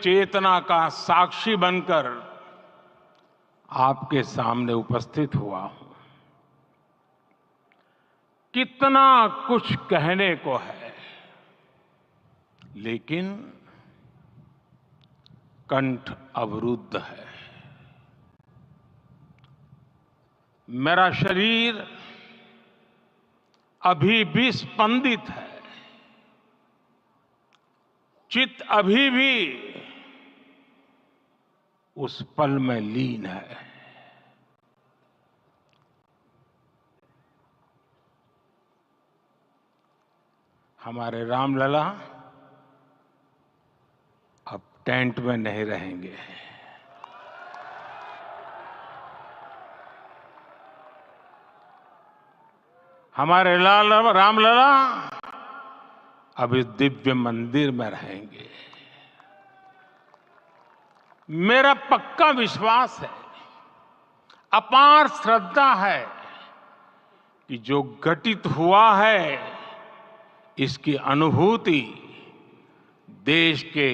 चेतना का साक्षी बनकर आपके सामने उपस्थित हुआ हूं। कितना कुछ कहने को है, लेकिन कंठ अवरुद्ध है। मेरा शरीर अभी भी स्पंदित है, चित्त अभी भी उस पल में लीन है। हमारे रामलला अब टेंट में नहीं रहेंगे। हमारे रामलला अब इस दिव्य मंदिर में रहेंगे। मेरा पक्का विश्वास है, अपार श्रद्धा है कि जो घटित हुआ है, इसकी अनुभूति देश के,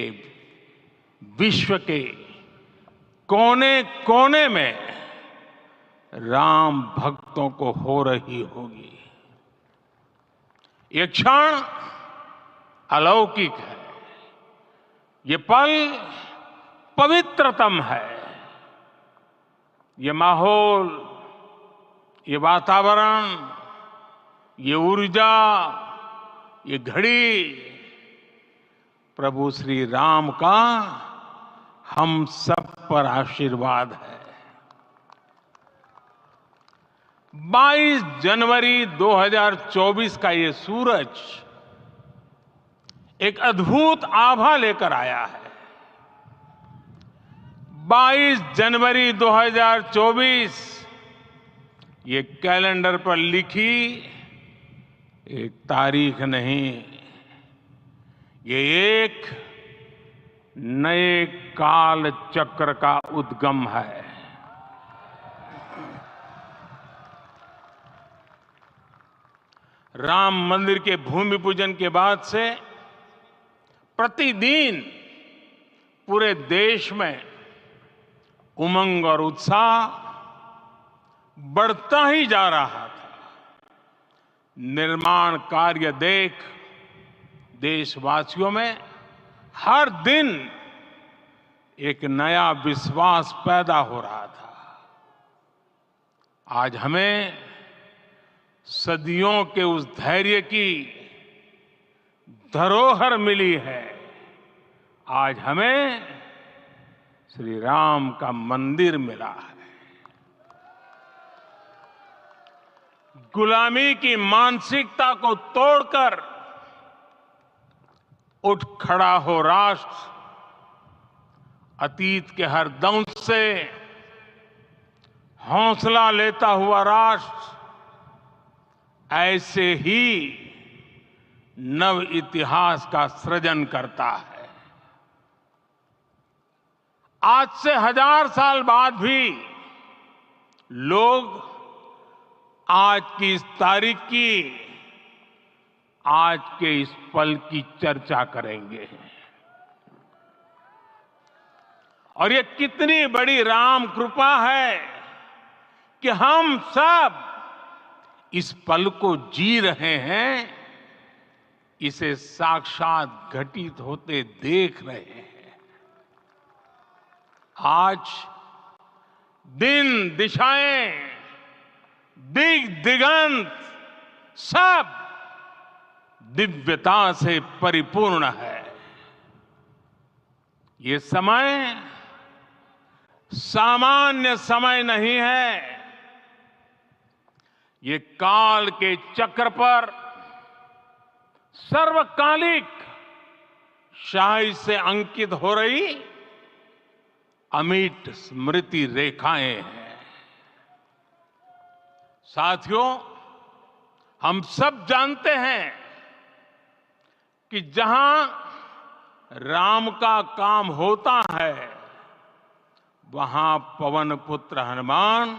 विश्व के कोने कोने में राम भक्तों को हो रही होगी। ये क्षण अलौकिक है, ये पल पवित्रतम है। ये माहौल, ये वातावरण, ये ऊर्जा, ये घड़ी प्रभु श्री राम का हम सब पर आशीर्वाद है। 22 जनवरी 2024 का ये सूरज एक अद्भुत आभा लेकर आया है। 22 जनवरी 2024 ये कैलेंडर पर लिखी एक तारीख नहीं, ये एक नए काल चक्र का उद्गम है। राम मंदिर के भूमि पूजन के बाद से प्रतिदिन पूरे देश में उमंग और उत्साह बढ़ता ही जा रहा था। निर्माण कार्य देख देशवासियों में हर दिन एक नया विश्वास पैदा हो रहा था। आज हमें सदियों के उस धैर्य की धरोहर मिली है। आज हमें श्री राम का मंदिर मिला है। गुलामी की मानसिकता को तोड़कर उठ खड़ा हो राष्ट्र। अतीत के हर दंश से हौसला लेता हुआ राष्ट्र ऐसे ही नव इतिहास का सृजन करता है। आज से 1000 साल बाद भी लोग आज की इस तारीख की, आज के इस पल की चर्चा करेंगे। और ये कितनी बड़ी राम कृपा है कि हम सब इस पल को जी रहे हैं, इसे साक्षात घटित होते देख रहे हैं। आज दिन दिशाएं, दिग दिगंत सब दिव्यता से परिपूर्ण है। ये समय सामान्य समय नहीं है। ये काल के चक्र पर सर्वकालिक शाही से अंकित हो रही अमिट स्मृति रेखाएं हैं। साथियों, हम सब जानते हैं कि जहां राम का काम होता है, वहां पवन पुत्र हनुमान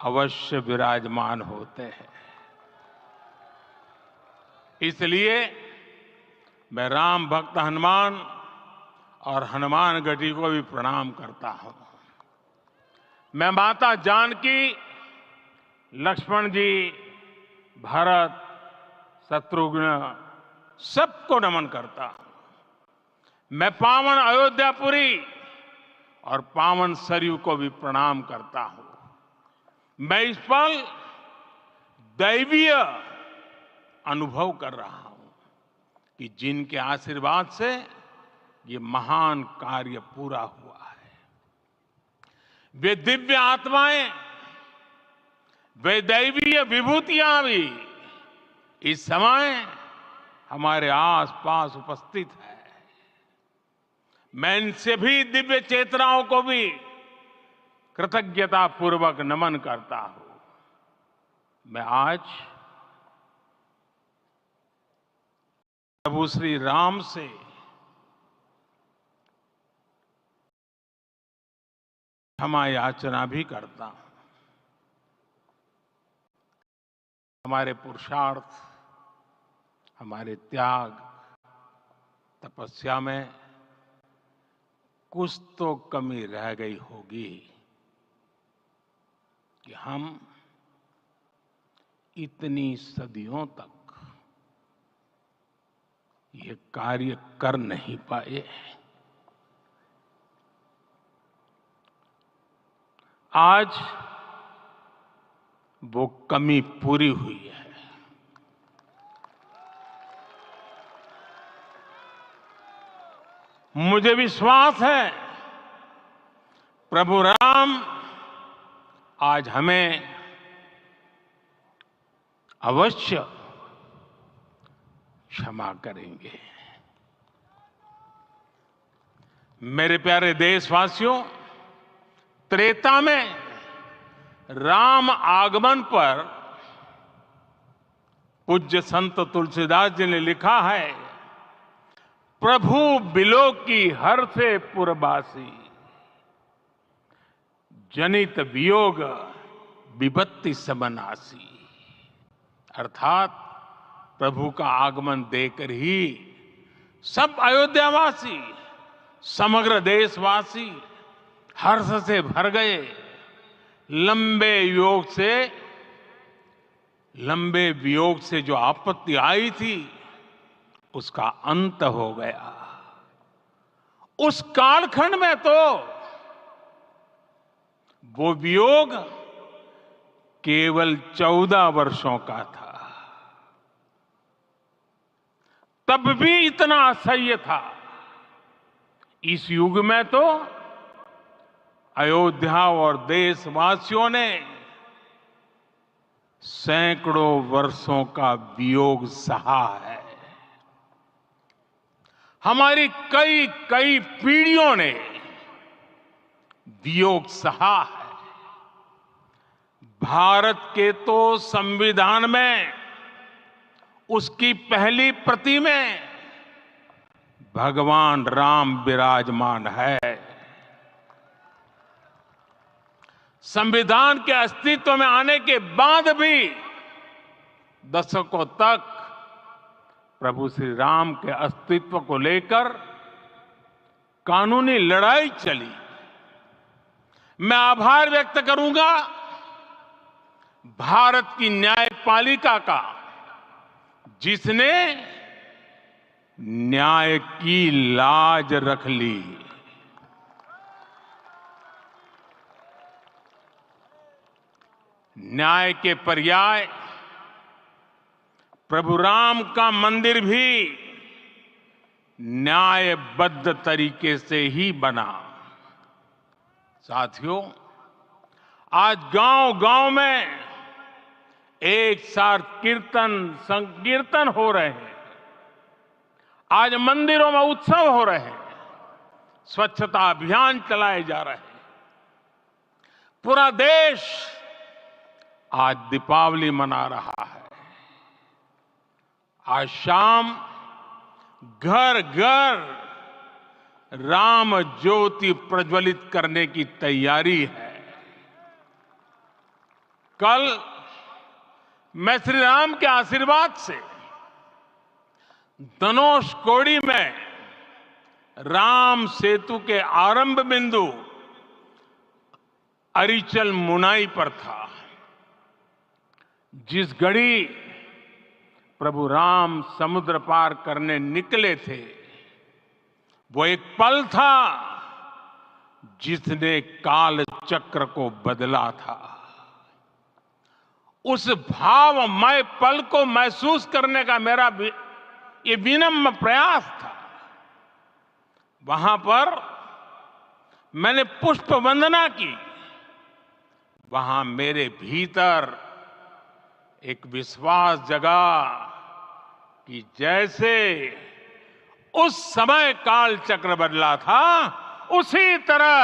अवश्य विराजमान होते हैं। इसलिए मैं राम भक्त हनुमान और हनुमान गढ़ी को भी प्रणाम करता हूं। मैं माता जानकी, लक्ष्मण जी, भरत, शत्रुघ्न सबको नमन करता हूं। मैं पावन अयोध्यापुरी और पावन सरयू को भी प्रणाम करता हूं। मैं इस पल दैवीय अनुभव कर रहा हूं कि जिनके आशीर्वाद से ये महान कार्य पूरा हुआ है। वे दिव्य आत्माएं, वे दैवीय विभूतियां भी इस समय हमारे आसपास उपस्थित है। मैं इन सभी दिव्य चेतनाओं को भी कृतज्ञता पूर्वक नमन करता हूं। मैं आज प्रभु श्री राम से क्षमा याचना भी करता हूं। हमारे पुरुषार्थ, हमारे त्याग, तपस्या में कुछ तो कमी रह गई होगी कि हम इतनी सदियों तक ये कार्य कर नहीं पाए। आज वो कमी पूरी हुई है। मुझे विश्वास है प्रभु राम आज हमें अवश्य क्षमा करेंगे। मेरे प्यारे देशवासियों, त्रेता में राम आगमन पर पूज्य संत तुलसीदास जी ने लिखा है, प्रभु बिलो की हर से पुरबासी, जनित वियोग विपत्ति सबनासी। अर्थात प्रभु का आगमन देकर ही सब अयोध्यावासी, समग्र देशवासी हर्ष से भर गए। लंबे वियोग से जो आपत्ति आई थी उसका अंत हो गया। उस कालखंड में तो वो वियोग केवल 14 वर्षों का था। तब भी इतना असह्य था। इस युग में तो अयोध्या और देशवासियों ने सैकड़ों वर्षों का वियोग सहा है। हमारी कई कई पीढ़ियों ने वियोग सहा है। भारत के तो संविधान में उसकी पहली प्रति में भगवान राम विराजमान है। संविधान के अस्तित्व में आने के बाद भी दशकों तक प्रभु श्री राम के अस्तित्व को लेकर कानूनी लड़ाई चली। मैं आभार व्यक्त करूंगा भारत की न्यायपालिका का, जिसने न्याय की लाज रख ली। न्याय के पर्याय प्रभु राम का मंदिर भी न्यायबद्ध तरीके से ही बना। साथियों, आज गांव-गांव में एक साथ कीर्तन संकीर्तन हो रहे हैं। आज मंदिरों में उत्सव हो रहे हैं। स्वच्छता अभियान चलाए जा रहे हैं। पूरा देश आज दीपावली मना रहा है। आज शाम घर घर राम ज्योति प्रज्वलित करने की तैयारी है। कल मैं श्री राम के आशीर्वाद से धनुष कोडी में राम सेतु के आरंभ बिंदु अरिचल मुनाई पर था। जिस घड़ी प्रभु राम समुद्र पार करने निकले थे, वो एक पल था जिसने काल चक्र को बदला था। उस भावमय पल को महसूस करने का मेरा ये विनम्र प्रयास था। वहां पर मैंने पुष्प वंदना की। वहां मेरे भीतर एक विश्वास जगा कि जैसे उस समय काल चक्र बदला था, उसी तरह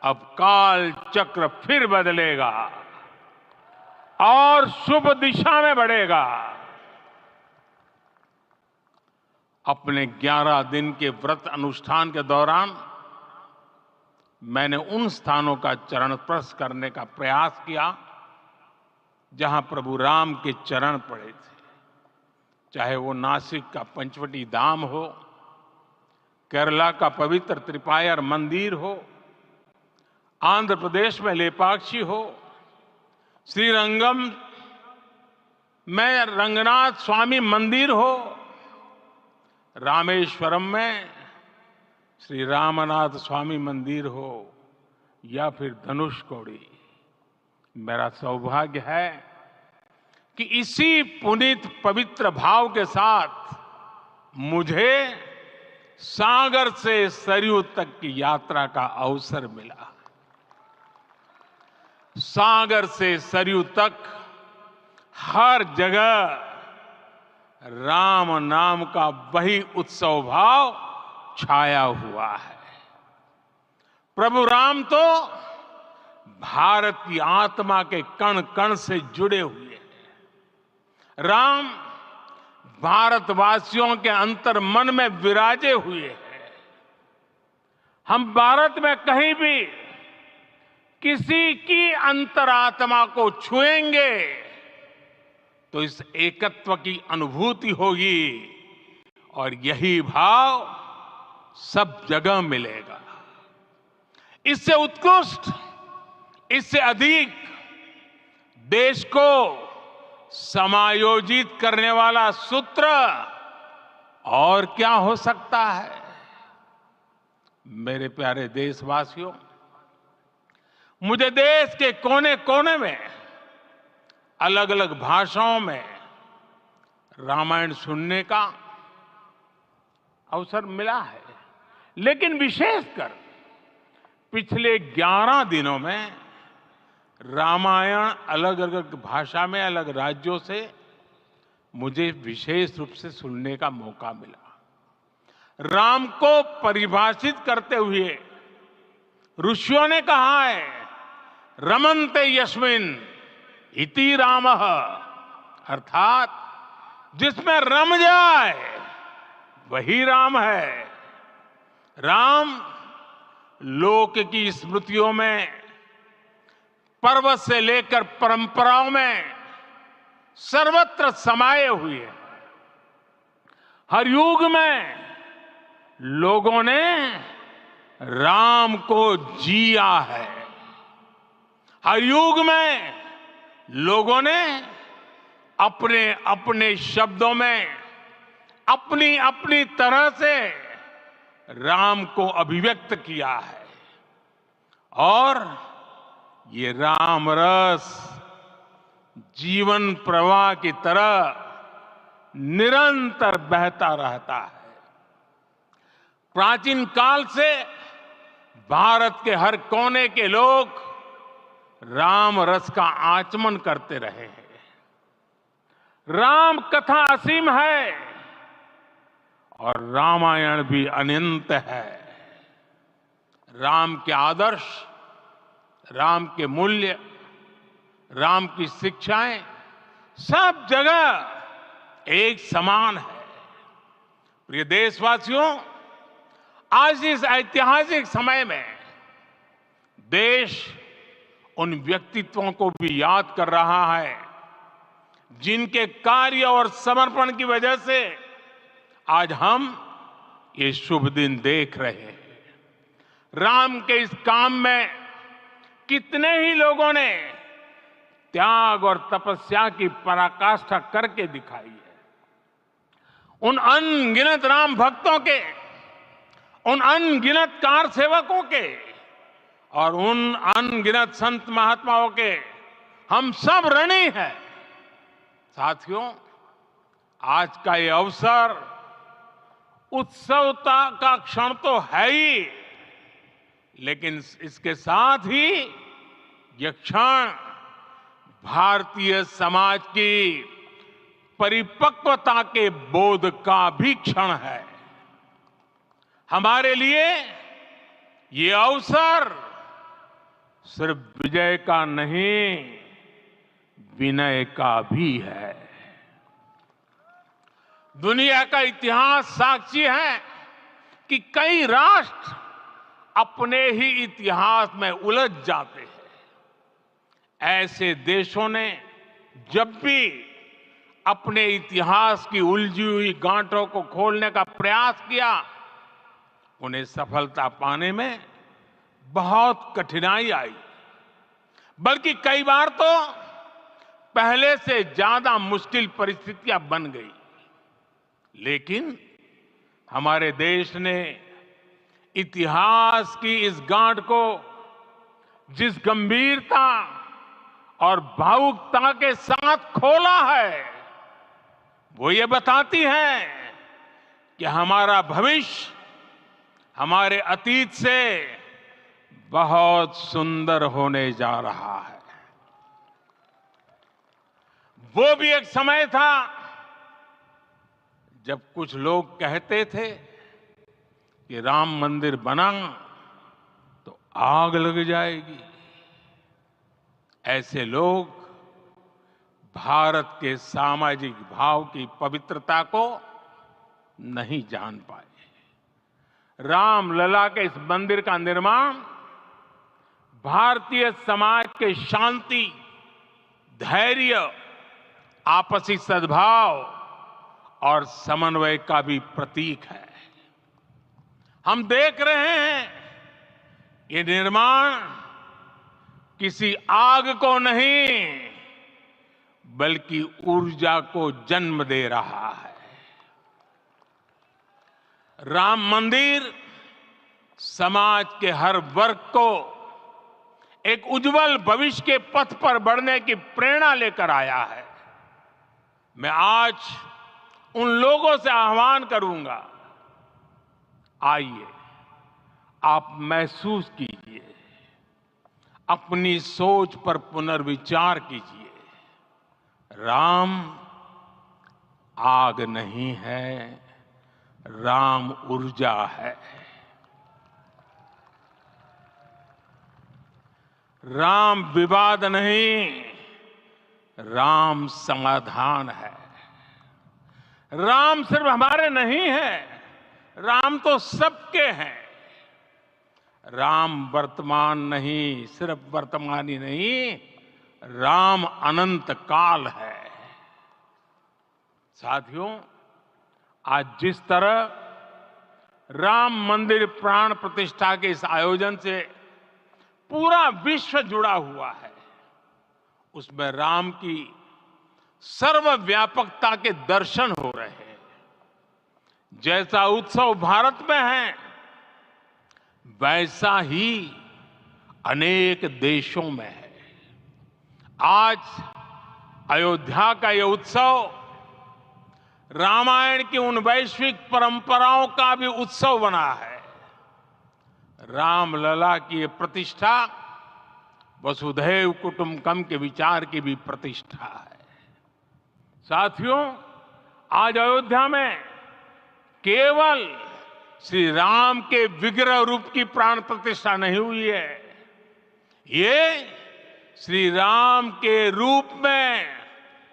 अब काल चक्र फिर बदलेगा और शुभ दिशा में बढ़ेगा। अपने 11 दिन के व्रत अनुष्ठान के दौरान मैंने उन स्थानों का चरण स्पर्श करने का प्रयास किया जहां प्रभु राम के चरण पड़े थे। चाहे वो नासिक का पंचवटी धाम हो, केरला का पवित्र त्रिपायर मंदिर हो, आंध्र प्रदेश में लेपाक्षी हो, श्रीरंगम में रंगनाथ स्वामी मंदिर हो, रामेश्वरम में श्री रामनाथ स्वामी मंदिर हो, या फिर धनुषकोडी। मेरा सौभाग्य है कि इसी पुनीत पवित्र भाव के साथ मुझे सागर से सरयू तक की यात्रा का अवसर मिला। सागर से सरयू तक हर जगह राम नाम का वही उत्सव भाव छाया हुआ है। प्रभु राम तो भारत की आत्मा के कण कण से जुड़े हुए हैं। राम भारतवासियों के अंतर मन में विराजे हुए हैं। हम भारत में कहीं भी किसी की अंतरात्मा को छुएंगे तो इस एकत्व की अनुभूति होगी, और यही भाव सब जगह मिलेगा। इससे उत्कृष्ट, इससे अधिक देश को समायोजित करने वाला सूत्र और क्या हो सकता है। मेरे प्यारे देशवासियों, मुझे देश के कोने कोने में अलग अलग भाषाओं में रामायण सुनने का अवसर मिला है, लेकिन विशेषकर पिछले 11 दिनों में रामायण अलग अलग भाषा में अलग राज्यों से मुझे विशेष रूप से सुनने का मौका मिला। राम को परिभाषित करते हुए ऋषियों ने कहा है, रमन्ते यस्मिन् इति रामः, अर्थात जिसमें रम जाए वही राम है। राम लोक की स्मृतियों में, पर्वत से लेकर परंपराओं में सर्वत्र समाये हुए हैं। हर युग में लोगों ने राम को जिया है। हर युग में लोगों ने अपने अपने शब्दों में अपनी अपनी तरह से राम को अभिव्यक्त किया है, और ये राम रस जीवन प्रवाह की तरह निरंतर बहता रहता है। प्राचीन काल से भारत के हर कोने के लोग राम रस का आचमन करते रहे हैं। राम कथा असीम है और रामायण भी अनंत है। राम के आदर्श, राम के मूल्य, राम की शिक्षाएं सब जगह एक समान है। प्रिय देशवासियों, आज इस ऐतिहासिक समय में देश उन व्यक्तित्वों को भी याद कर रहा है जिनके कार्य और समर्पण की वजह से आज हम ये शुभ दिन देख रहे हैं। राम के इस काम में कितने ही लोगों ने त्याग और तपस्या की पराकाष्ठा करके दिखाई है। उन अनगिनत राम भक्तों के, उन अनगिनत कार सेवकों के और उन अनगिनत संत महात्माओं के हम सब ऋणी हैं। साथियों, आज का ये अवसर उत्सवता का क्षण तो है ही, लेकिन इसके साथ ही यह क्षण भारतीय समाज की परिपक्वता के बोध का भी क्षण है। हमारे लिए ये अवसर सिर्फ विजय का नहीं, विनय का भी है। दुनिया का इतिहास साक्षी है कि कई राष्ट्र अपने ही इतिहास में उलझ जाते हैं। ऐसे देशों ने जब भी अपने इतिहास की उलझी हुई गांठों को खोलने का प्रयास किया, उन्हें सफलता पाने में बहुत कठिनाई आई, बल्कि कई बार तो पहले से ज्यादा मुश्किल परिस्थितियां बन गई। लेकिन हमारे देश ने इतिहास की इस गांठ को जिस गंभीरता और भावुकता के साथ खोला है, वो ये बताती है कि हमारा भविष्य हमारे अतीत से बहुत सुंदर होने जा रहा है। वो भी एक समय था जब कुछ लोग कहते थे कि राम मंदिर बना तो आग लग जाएगी। ऐसे लोग भारत के सामाजिक भाव की पवित्रता को नहीं जान पाए। रामलला के इस मंदिर का निर्माण भारतीय समाज के शांति, धैर्य, आपसी सद्भाव और समन्वय का भी प्रतीक है। हम देख रहे हैं ये निर्माण किसी आग को नहीं, बल्कि ऊर्जा को जन्म दे रहा है। राम मंदिर समाज के हर वर्ग को एक उज्जवल भविष्य के पथ पर बढ़ने की प्रेरणा लेकर आया है। मैं आज उन लोगों से आह्वान करूंगा, आइए आप महसूस कीजिए, अपनी सोच पर पुनर्विचार कीजिए। राम आग नहीं है, राम ऊर्जा है। राम विवाद नहीं, राम समाधान है। राम सिर्फ हमारे नहीं है, राम तो सबके हैं। राम वर्तमान नहीं, सिर्फ वर्तमान ही नहीं, राम अनंत काल है। साथियों, आज जिस तरह राम मंदिर प्राण प्रतिष्ठा के इस आयोजन से पूरा विश्व जुड़ा हुआ है, उसमें राम की सर्वव्यापकता के दर्शन हो रहे हैं। जैसा उत्सव भारत में है, वैसा ही अनेक देशों में है। आज अयोध्या का यह उत्सव रामायण की उन वैश्विक परंपराओं का भी उत्सव बना है। रामलला की ये प्रतिष्ठा वसुधैव कुटुंबकम के विचार की भी प्रतिष्ठा है। साथियों, आज अयोध्या में केवल श्री राम के विग्रह रूप की प्राण प्रतिष्ठा नहीं हुई है, ये श्री राम के रूप में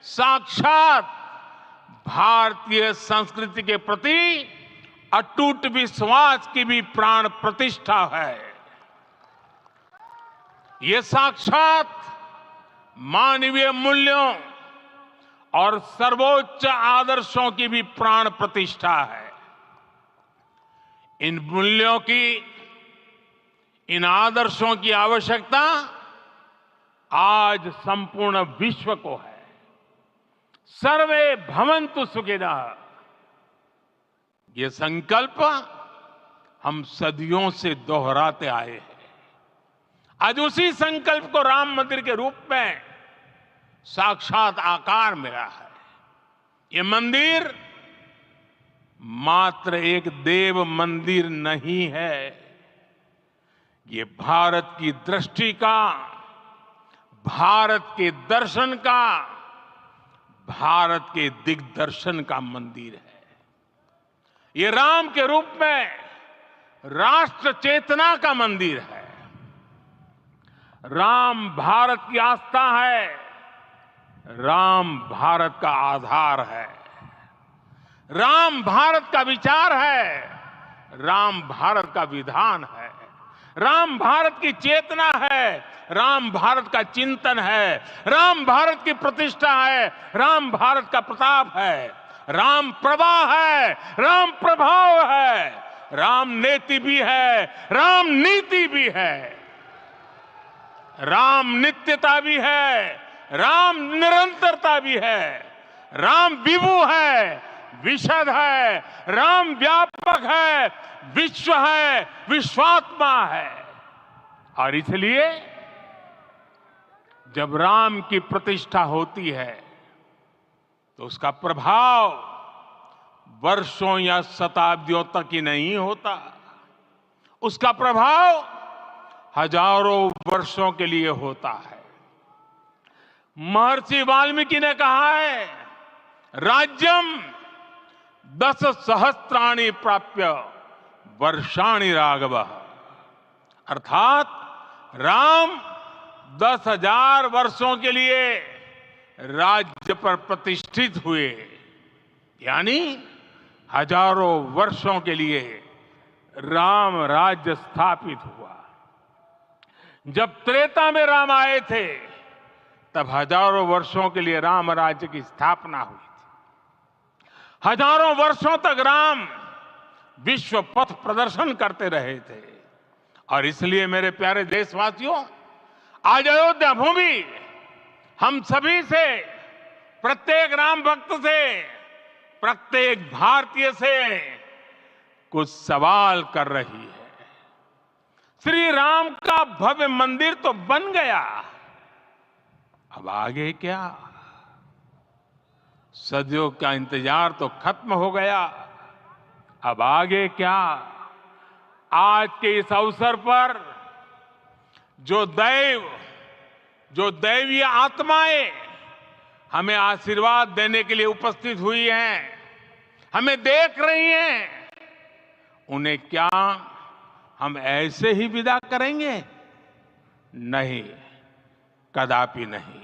साक्षात भारतीय संस्कृति के प्रति अटूट विश्वास की भी प्राण प्रतिष्ठा है। ये साक्षात मानवीय मूल्यों और सर्वोच्च आदर्शों की भी प्राण प्रतिष्ठा है। इन मूल्यों की, इन आदर्शों की आवश्यकता आज संपूर्ण विश्व को है। सर्वे भवन्तु सुखिनः, ये संकल्प हम सदियों से दोहराते आए हैं। आज उसी संकल्प को राम मंदिर के रूप में साक्षात आकार मिला है। ये मंदिर मात्र एक देव मंदिर नहीं है, ये भारत की दृष्टि का, भारत के दर्शन का, भारत के दिग्दर्शन का मंदिर है। ये राम के रूप में राष्ट्र चेतना का मंदिर है। राम भारत की आस्था है, राम भारत का आधार है, राम भारत का विचार है, राम भारत का विधान है, राम भारत की चेतना है, राम भारत का चिंतन है, राम भारत की प्रतिष्ठा है, राम भारत का प्रताप है, राम प्रवाह है, राम प्रभाव है, राम नेति भी है, राम नीति भी है, राम नित्यता भी है, राम निरंतरता भी है, राम विभु है, विशद है, राम व्यापक है, विश्व है, विश्वात्मा है। और इसलिए जब राम की प्रतिष्ठा होती है तो उसका प्रभाव वर्षों या शताब्दियों तक ही नहीं होता, उसका प्रभाव हजारों वर्षों के लिए होता है। महर्षि वाल्मीकि ने कहा है, राज्यम 10 सहस्त्राणि प्राप्य वर्षाणि राघव, अर्थात राम 10,000 वर्षों के लिए राज्य पर प्रतिष्ठित हुए, यानी हजारों वर्षों के लिए राम राज्य स्थापित हुआ। जब त्रेता में राम आए थे तब हजारों वर्षों के लिए राम राज्य की स्थापना हुई थी। हजारों वर्षों तक राम विश्व पथ प्रदर्शन करते रहे थे। और इसलिए मेरे प्यारे देशवासियों, आज अयोध्या भूमि हम सभी से, प्रत्येक राम भक्त से, प्रत्येक भारतीय से कुछ सवाल कर रही है। श्री राम का भव्य मंदिर तो बन गया, अब आगे क्या? सदियों का इंतजार तो खत्म हो गया, अब आगे क्या? आज के इस अवसर पर जो दैवीय आत्माएं हमें आशीर्वाद देने के लिए उपस्थित हुई हैं, हमें देख रही हैं, उन्हें क्या हम ऐसे ही विदा करेंगे? नहीं, कदापि नहीं।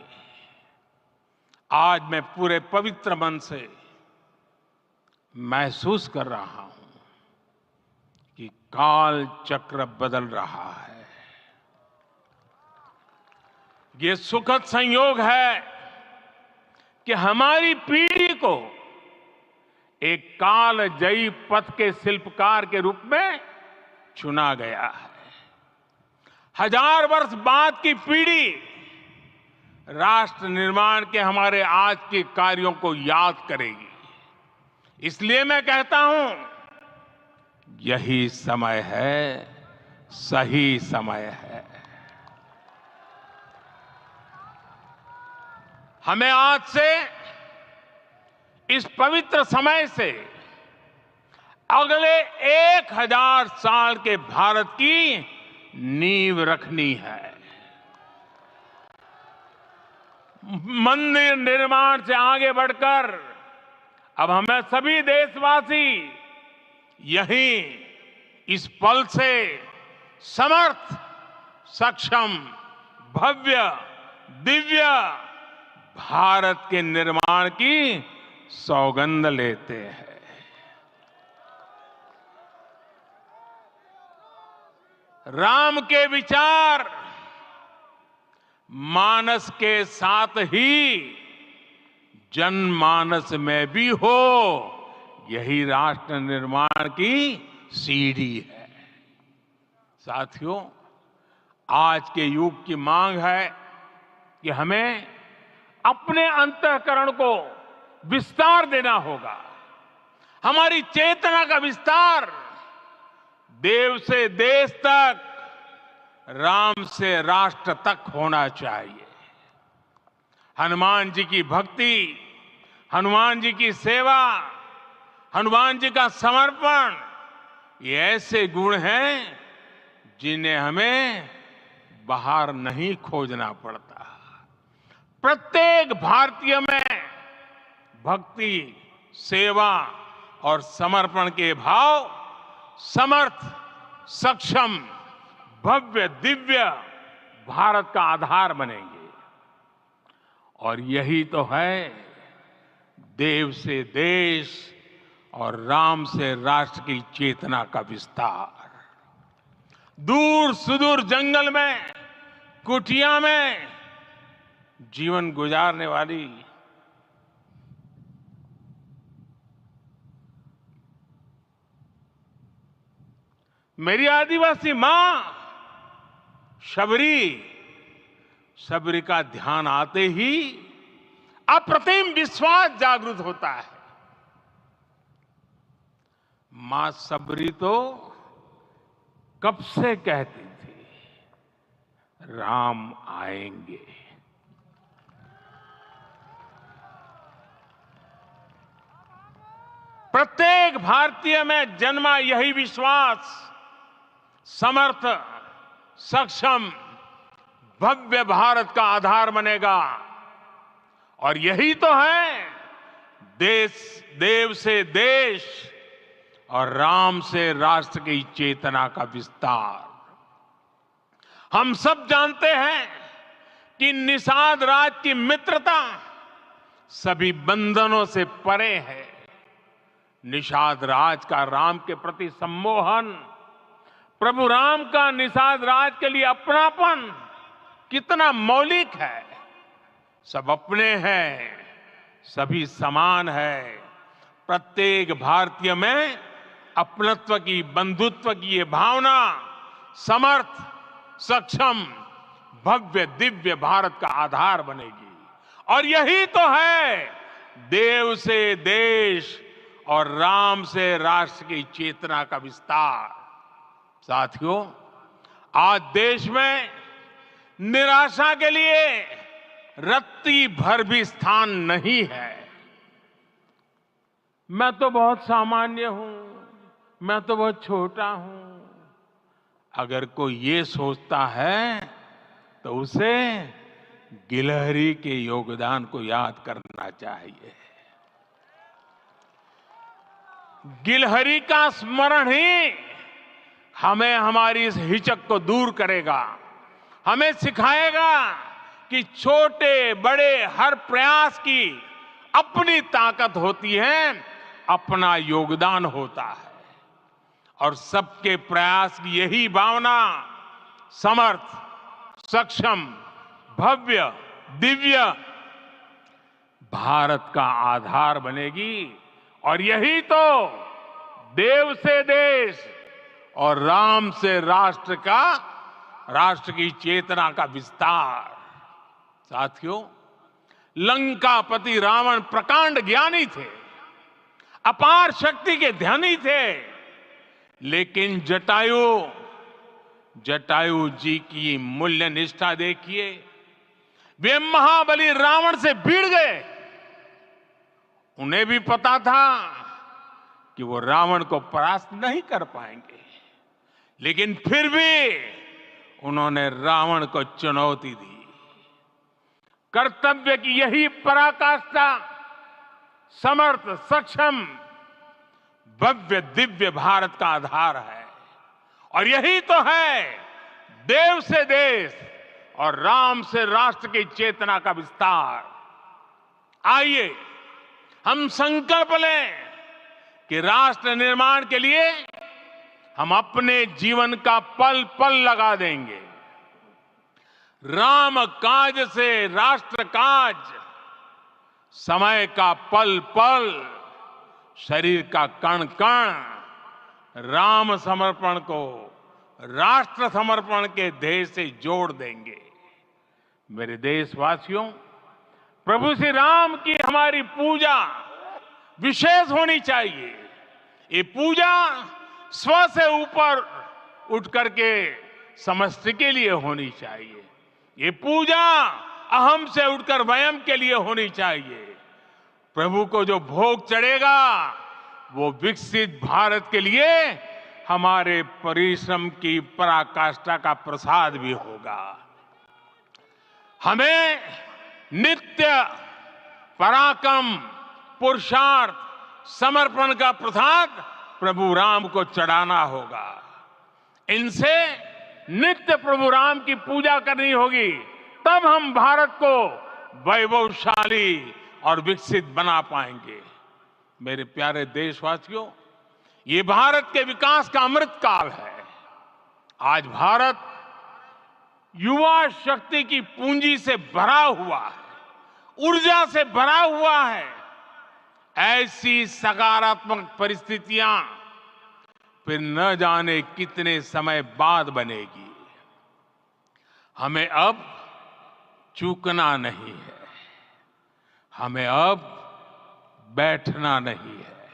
आज मैं पूरे पवित्र मन से महसूस कर रहा हूं कि काल चक्र बदल रहा है। ये सुखद संयोग है कि हमारी पीढ़ी को एक कालजयी पथ के शिल्पकार के रूप में चुना गया है। 1000 वर्ष बाद की पीढ़ी राष्ट्र निर्माण के हमारे आज के कार्यों को याद करेगी। इसलिए मैं कहता हूं, यही समय है, सही समय है। हमें आज से, इस पवित्र समय से अगले 1000 साल के भारत की नींव रखनी है। मंदिर निर्माण से आगे बढ़कर अब हमें सभी देशवासी यहीं इस पल से समर्थ, सक्षम, भव्य, दिव्य भारत के निर्माण की सौगंध लेते हैं। राम के विचार मानस के साथ ही जनमानस में भी हो, यही राष्ट्र निर्माण की सीढ़ी है। साथियों, आज के युग की मांग है कि हमें अपने अंतःकरण को विस्तार देना होगा। हमारी चेतना का विस्तार देव से देश तक, राम से राष्ट्र तक होना चाहिए। हनुमान जी की भक्ति, हनुमान जी की सेवा, हनुमान जी का समर्पण, ये ऐसे गुण हैं जिन्हें हमें बाहर नहीं खोजना पड़ता। प्रत्येक भारतीय में भक्ति, सेवा और समर्पण के भाव समर्थ, सक्षम, भव्य, दिव्य भारत का आधार बनेंगे। और यही तो है देव से देश और राम से राष्ट्र की चेतना का विस्तार। दूर सुदूर जंगल में, कुटिया में जीवन गुजारने वाली मेरी आदिवासी मां शबरी का ध्यान आते ही अप्रतिम विश्वास जागृत होता है। मां शबरी तो कब से कहती थी, राम आएंगे। प्रत्येक भारतीय में जन्मा यही विश्वास समर्थ, सक्षम, भव्य भारत का आधार बनेगा। और यही तो है देव से देश और राम से राष्ट्र की चेतना का विस्तार। हम सब जानते हैं कि निषाद राज की मित्रता सभी बंधनों से परे है। निषाद राज का राम के प्रति सम्मोहन, प्रभु राम का निषाद राज के लिए अपनापन कितना मौलिक है। सब अपने हैं, सभी समान है। प्रत्येक भारतीय में अपनत्व की, बंधुत्व की ये भावना समर्थ, सक्षम, भव्य, दिव्य भारत का आधार बनेगी। और यही तो है देव से देश और राम से राष्ट्र की चेतना का विस्तार। साथियों, आज देश में निराशा के लिए रत्ती भर भी स्थान नहीं है। मैं तो बहुत सामान्य हूं, मैं तो बहुत छोटा हूं। अगर कोई ये सोचता है तो उसे गिलहरी के योगदान को याद करना चाहिए। गिलहरी का स्मरण ही हमें हमारी इस हिचक को दूर करेगा, हमें सिखाएगा कि छोटे बड़े हर प्रयास की अपनी ताकत होती है, अपना योगदान होता है। और सबके प्रयास की यही भावना समर्थ, सक्षम, भव्य, दिव्य भारत का आधार बनेगी। और यही तो देव से देश और राम से राष्ट्र की चेतना का विस्तार। साथियों, लंकापति रावण प्रकांड ज्ञानी थे, अपार शक्ति के धनी थे, लेकिन जटायु जी की मूल्य निष्ठा देखिए। वे महाबली रावण से भिड़ गए। उन्हें भी पता था कि वो रावण को परास्त नहीं कर पाएंगे, लेकिन फिर भी उन्होंने रावण को चुनौती दी। कर्तव्य की यही पराकाष्ठा समर्थ, सक्षम, भव्य, दिव्य भारत का आधार है। और यही तो है देव से देश और राम से राष्ट्र की चेतना का विस्तार। आइए हम संकल्प लें कि राष्ट्र निर्माण के लिए हम अपने जीवन का पल पल लगा देंगे। राम काज से राष्ट्र काज, समय का पल पल, शरीर का कण कण राम समर्पण को राष्ट्र समर्पण के ध्येय से जोड़ देंगे। मेरे देशवासियों, प्रभु श्री राम की हमारी पूजा विशेष होनी चाहिए। ये पूजा स्व से ऊपर उठ करके समष्टि के लिए होनी चाहिए। ये पूजा अहम से उठकर वयम के लिए होनी चाहिए। प्रभु को जो भोग चढ़ेगा वो विकसित भारत के लिए हमारे परिश्रम की पराकाष्ठा का प्रसाद भी होगा। हमें नित्य पराक्रम, पुरुषार्थ, समर्पण का प्रसाद प्रभु राम को चढ़ाना होगा। इनसे नित्य प्रभु राम की पूजा करनी होगी, तब हम भारत को वैभवशाली और विकसित बना पाएंगे। मेरे प्यारे देशवासियों, ये भारत के विकास का अमृत काल है। आज भारत युवा शक्ति की पूंजी से भरा हुआ है, ऊर्जा से भरा हुआ है। ऐसी सकारात्मक परिस्थितियां फिर न जाने कितने समय बाद बनेगी। हमें अब चूकना नहीं है, हमें अब बैठना नहीं है।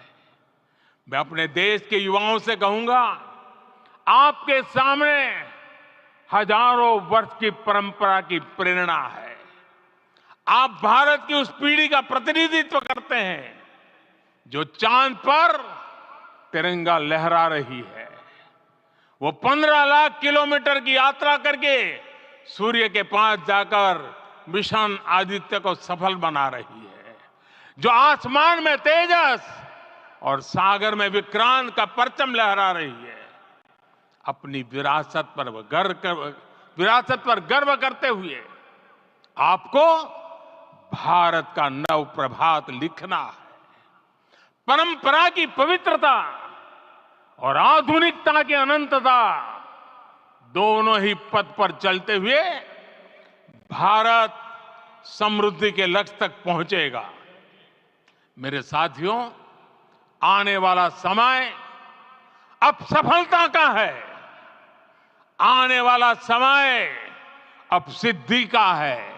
मैं अपने देश के युवाओं से कहूंगा, आपके सामने हजारों वर्ष की परंपरा की प्रेरणा है। आप भारत की उस पीढ़ी का प्रतिनिधित्व करते हैं जो चांद पर तिरंगा लहरा रही है। वो 15 लाख किलोमीटर की यात्रा करके सूर्य के पास जाकर मिशन आदित्य को सफल बना रही है। जो आसमान में तेजस और सागर में विक्रांत का परचम लहरा रही है। अपनी विरासत पर गर्व करते हुए आपको भारत का नव प्रभात लिखना है। परंपरा की पवित्रता और आधुनिकता की अनंतता दोनों ही पथ पर चलते हुए भारत समृद्धि के लक्ष्य तक पहुंचेगा। मेरे साथियों, आने वाला समय अब सफलता का है। आने वाला समय अब सिद्धि का है।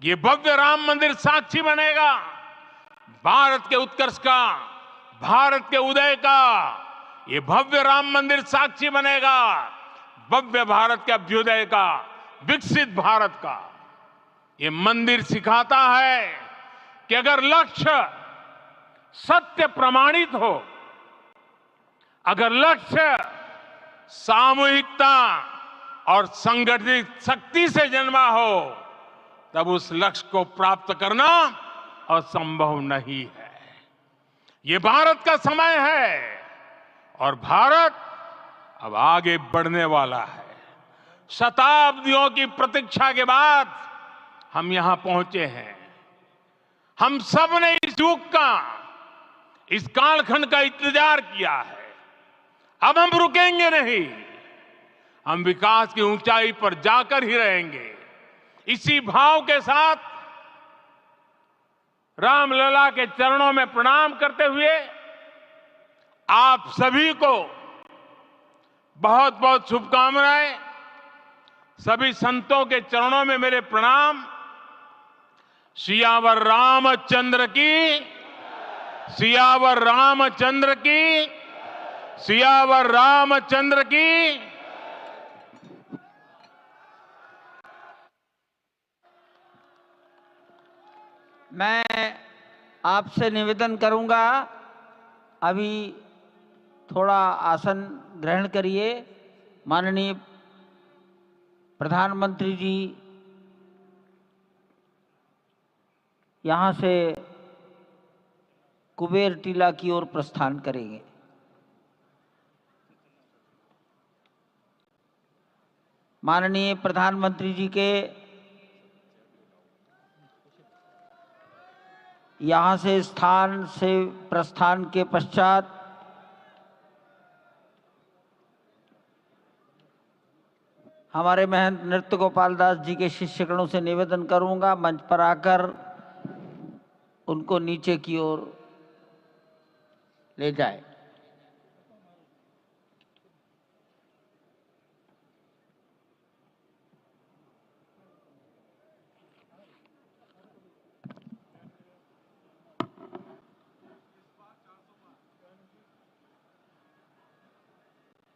ये भव्य राम मंदिर साक्षी बनेगा भारत के उत्कर्ष का, भारत के उदय का। ये भव्य राम मंदिर साक्षी बनेगा भव्य भारत के अभ्युदय का, विकसित भारत का। ये मंदिर सिखाता है कि अगर लक्ष्य सत्य प्रमाणित हो, अगर लक्ष्य सामूहिकता और संगठित शक्ति से जन्मा हो, तब उस लक्ष्य को प्राप्त करना असंभव नहीं है। ये भारत का समय है और भारत अब आगे बढ़ने वाला है। शताब्दियों की प्रतीक्षा के बाद हम यहां पहुंचे हैं। हम सब ने इस युग का, इस कालखंड का इंतजार किया है। अब हम रुकेंगे नहीं, हम विकास की ऊंचाई पर जाकर ही रहेंगे। इसी भाव के साथ रामलला के चरणों में प्रणाम करते हुए आप सभी को बहुत बहुत शुभकामनाएं। सभी संतों के चरणों में मेरे प्रणाम। सियावर रामचंद्र की, सियावर रामचंद्र की, सियावर रामचंद्र की। मैं आपसे निवेदन करूंगा, अभी थोड़ा आसन ग्रहण करिए। माननीय प्रधानमंत्री जी यहाँ से कुबेर टीला की ओर प्रस्थान करेंगे। माननीय प्रधानमंत्री जी के यहाँ से स्थान से प्रस्थान के पश्चात हमारे महंत नृत्य गोपाल दास जी के शिष्यगणों से निवेदन करूंगा, मंच पर आकर उनको नीचे की ओर ले जाए।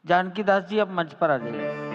जानकी दास जी अब मंच पर आ जाइए।